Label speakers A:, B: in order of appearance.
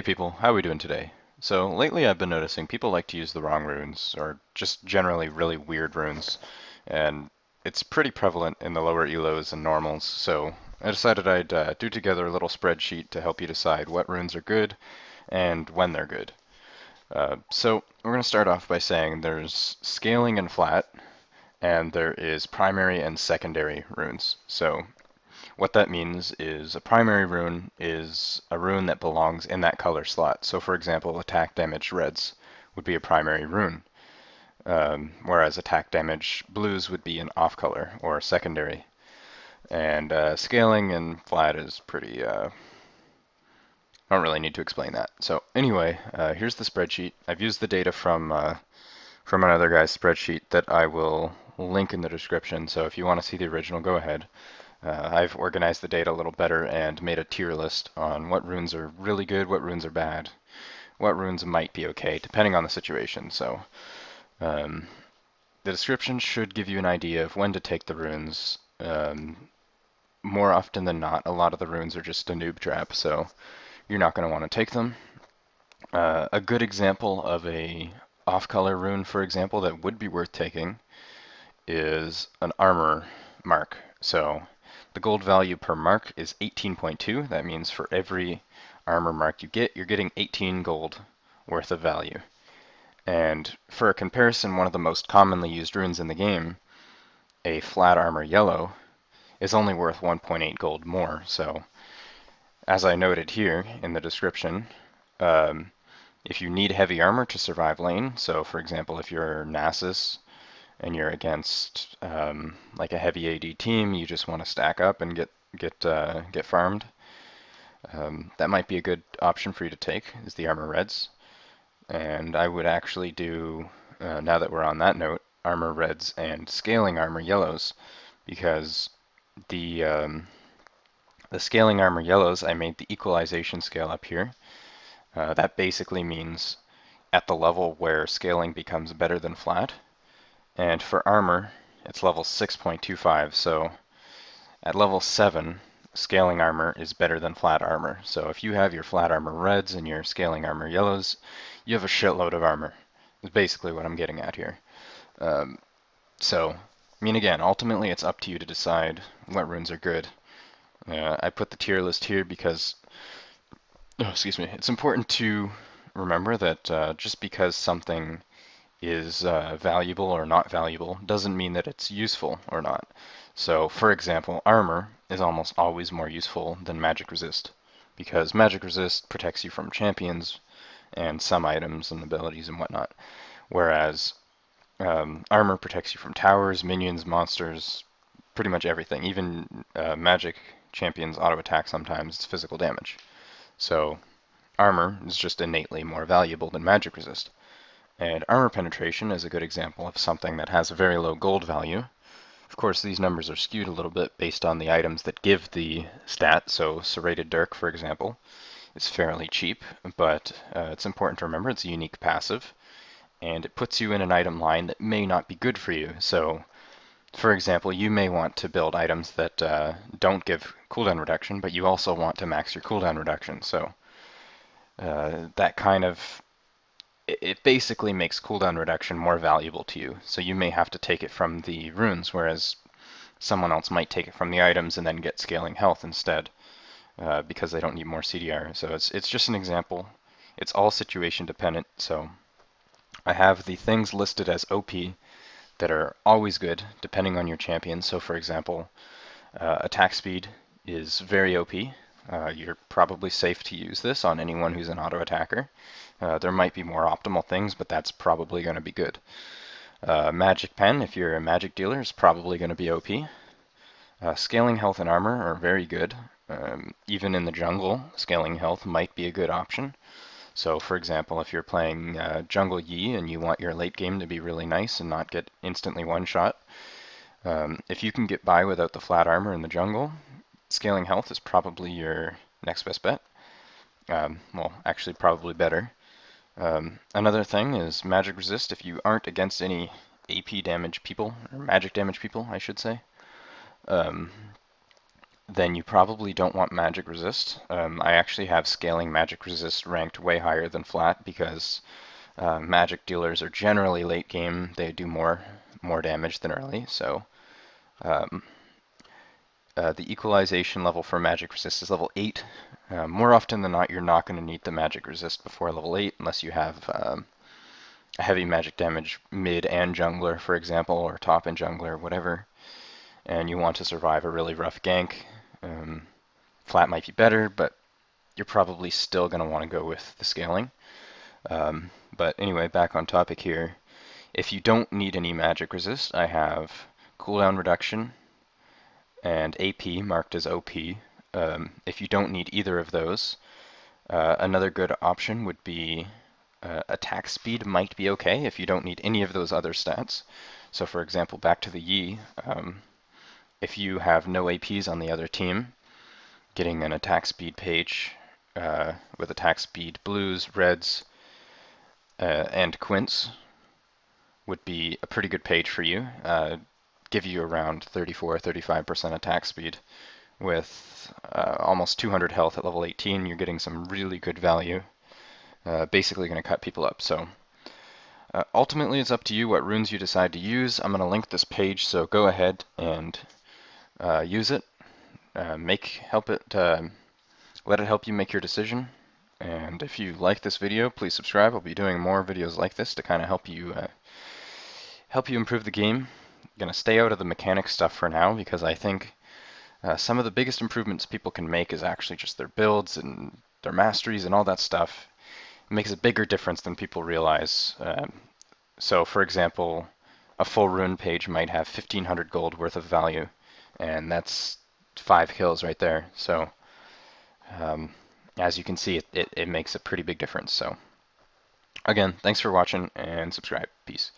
A: people, how are we doing today? So lately I've been noticing people like to use the wrong runes, or just generally really weird runes, and it's pretty prevalent in the lower elos and normals, so I decided I'd do together a little spreadsheet to help you decide what runes are good and when they're good. So we're going to start off by saying there's scaling and flat, and there is primary and secondary runes. So what that means is a primary rune is a rune that belongs in that color slot. So for example, attack damage reds would be a primary rune, whereas attack damage blues would be an off color or secondary. And scaling and flat is pretty, I don't really need to explain that. So anyway, here's the spreadsheet. I've used the data from another guy's spreadsheet that I will link in the description. So if you want to see the original, go ahead. I've organized the data a little better and made a tier list on what runes are really good, what runes are bad, what runes might be okay, depending on the situation. So um, the description should give you an idea of when to take the runes. More often than not, a lot of the runes are just a noob trap, so you're not going to want to take them. A good example of a off-color rune, for example, that would be worth taking is an armor mark. So the gold value per mark is 18.2. That means for every armor mark you get, you're getting 18 gold worth of value. And for a comparison, one of the most commonly used runes in the game, a flat armor yellow, is only worth 1.8 gold more. So as I noted here in the description, if you need heavy armor to survive lane, so for example, if you're Nasus and you're against like a heavy AD team, you just want to stack up and get farmed. That might be a good option for you to take, is the armor reds. And I would actually do, now that we're on that note, armor reds and scaling armor yellows, because the scaling armor yellows, I made the equalization scale up here. That basically means at the level where scaling becomes better than flat. And for armor, it's level 6.25, so at level 7, scaling armor is better than flat armor. So if you have your flat armor reds and your scaling armor yellows, you have a shitload of armor. Is basically what I'm getting at here. So, I mean, again, ultimately it's up to you to decide what runes are good. I put the tier list here because, oh, excuse me, it's important to remember that just because something is valuable or not valuable doesn't mean that it's useful or not. So, for example, armor is almost always more useful than magic resist, because magic resist protects you from champions and some items and abilities and whatnot, whereas armor protects you from towers, minions, monsters, pretty much everything. Even magic champions auto attack sometimes, it's physical damage. So armor is just innately more valuable than magic resist. And armor penetration is a good example of something that has a very low gold value. Of course, these numbers are skewed a little bit based on the items that give the stat. So Serrated Dirk, for example, is fairly cheap, but it's important to remember it's a unique passive, and it puts you in an item line that may not be good for you. So, for example, you may want to build items that don't give cooldown reduction, but you also want to max your cooldown reduction. So that kind of it basically makes cooldown reduction more valuable to you. So you may have to take it from the runes, whereas someone else might take it from the items and then get scaling health instead, because they don't need more CDR. So it's just an example. It's all situation dependent. So I have the things listed as OP that are always good depending on your champion. So for example, attack speed is very OP. You're probably safe to use this on anyone who's an auto attacker. There might be more optimal things, but that's probably going to be good. Magic Pen, if you're a magic dealer, is probably going to be OP. Scaling health and armor are very good. Even in the jungle, scaling health might be a good option. So for example, if you're playing Jungle Yi and you want your late game to be really nice and not get instantly one-shot, if you can get by without the flat armor in the jungle, scaling health is probably your next best bet. Well, actually probably better. Another thing is magic resist. If you aren't against any AP damage people, or magic damage people, I should say, then you probably don't want magic resist. I actually have scaling magic resist ranked way higher than flat because magic dealers are generally late game. They do more damage than early. So um, the equalization level for magic resist is level 8. More often than not, you're not going to need the magic resist before level 8 unless you have a heavy magic damage mid and jungler, for example, or top and jungler, whatever, and you want to survive a really rough gank. Um, Flat might be better, but you're probably still going to want to go with the scaling. But anyway, back on topic here. If you don't need any magic resist, I have cooldown reduction and AP marked as OP. If you don't need either of those, another good option would be attack speed might be okay if you don't need any of those other stats. So for example, back to the Yi, if you have no APs on the other team, getting an attack speed page with attack speed blues, reds, and quints would be a pretty good page for you. Give you around 34-35% attack speed with almost 200 health at level 18. You're getting some really good value. Basically going to cut people up. So ultimately, it's up to you what runes you decide to use. I'm going to link this page, so go ahead and use it. Let it help you make your decision. And if you like this video, please subscribe. I'll be doing more videos like this to kind of help you improve the game. I'm gonna stay out of the mechanic stuff for now because I think some of the biggest improvements people can make is actually just their builds and their masteries and all that stuff. It makes a bigger difference than people realize. So, for example, a full rune page might have 1,500 gold worth of value, and that's 5 kills right there. So, um, as you can see, it makes a pretty big difference. So, again, thanks for watching and subscribe. Peace.